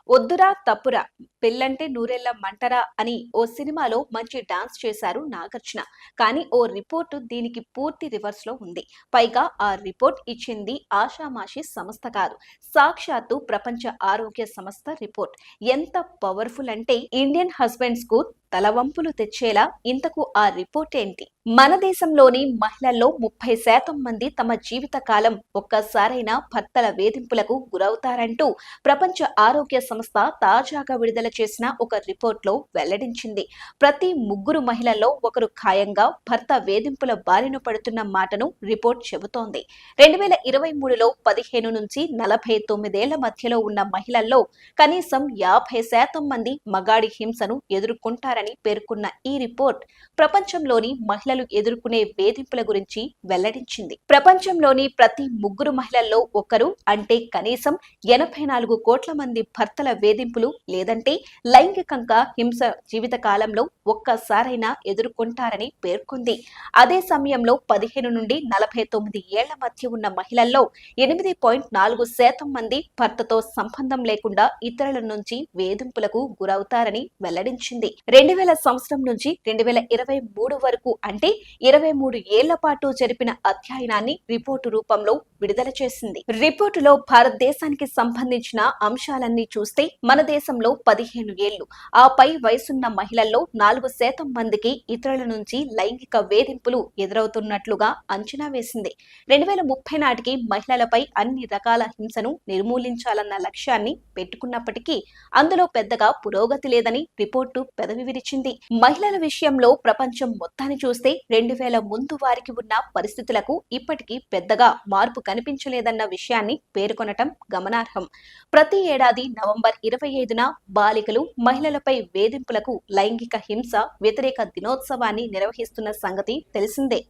ఒద్దురా తప్పురా పెళ్ళంటే నూరెళ్ళ మంటరా అని ఓ సినిమాలో మంచి డాన్స్ చేశారు నాగార్జున. కానీ ఓ రిపోర్టు దీనికి పూర్తి రివర్స్ లో ఉంది. పైగా ఆ రిపోర్ట్ ఇచ్చింది ఆషామాషి సంస్థ కాదు, సాక్షాత్తు ప్రపంచ ఆరోగ్య సంస్థ రిపోర్ట్. ఎంత పవర్ఫుల్ అంటే ఇండియన్ హస్బెండ్స్ కు తలవంపులు తెచ్చేలా. ఇంతకు ఆ రిపోర్ట్ ఏంటి? మన దేశంలోని మహిళల్లో 30% మంది తమ జీవిత కాలం ఒక్కసారైనా భర్తల వేధింపులకు గురవుతారంటూ ప్రపంచ ఆరోగ్య సంస్థ తాజాగా విడుదల చేసిన ఒక రిపోర్ట్లో వెల్లడించింది. ప్రతి 3 మహిళల్లో ఒకరు ఖాయంగా భర్త వేధింపుల బారిన పడుతున్న మాటను రిపోర్ట్ చెబుతోంది. 2023లో 15 నుంచి 49 ఏళ్ల మధ్యలో ఉన్న మహిళల్లో కనీసం 50% మంది మగాడి హింసను ఎదుర్కొంటారని పేర్కొన్న ఈ రిపోర్ట్ ప్రపంచంలోని మహిళలు ఎదుర్కొనే వేధింపుల గురించి వెల్లడించింది. ప్రపంచంలోని ప్రతి 3 మహిళల్లో ఒకరు అంటే కనీసం 84 కోట్ల మంది భర్తల వేధింపులు లేదంటే లైంగికంగా హింస జీవిత కాలంలో ఒక్కసారైనా ఎదుర్కొంటారని పేర్కొంది. అదే సమయంలో 15 నుండి 49 ఏళ్ల మధ్య ఉన్న మహిళల్లో 8.4% మంది భర్తతో సంబంధం లేకుండా ఇతరుల నుంచి వేధింపులకు గురవుతారని వెల్లడించింది. 2000 సంవత్సరం నుంచి 2023 వరకు అంటే 23 ఏళ్ల పాటు జరిపిన అధ్యయనాన్ని రిపోర్టు రూపంలో విడుదల చేసింది. రిపోర్టులో భారతదేశానికి సంబంధించిన అంశాలన్నీ చూస్తే మన దేశంలో 15 ఏళ్లు ఆ పై వయసున్న మహిళల్లో 4% మందికి ఇతరుల నుంచి లైంగిక వేధింపులు ఎదురవుతున్నట్లుగా అంచనా వేసింది. 2030 నాటికి మహిళలపై అన్ని రకాల హింసను నిర్మూలించాలన్న లక్ష్యాన్ని పెట్టుకున్నప్పటికీ అందులో పెద్దగా పురోగతి లేదని రిపోర్టు పెదవి విరిచింది. మహిళల విషయంలో ప్రపంచం మొత్తాన్ని చూస్తే 2000 ముందు వారికి ఉన్న పరిస్థితులకు ఇప్పటికీ పెద్దగా మార్పు కనిపించలేదన్న విషయాన్ని పేర్కొనటం గమనార్హం. ప్రతి ఏడాది నవంబర్ 25న బాలికలు మహిళలపై వేధింపులకు లైంగిక హింస వ్యతిరేక దినోత్సవాన్ని నిర్వహిస్తున్న సంగతి తెలిసిందే.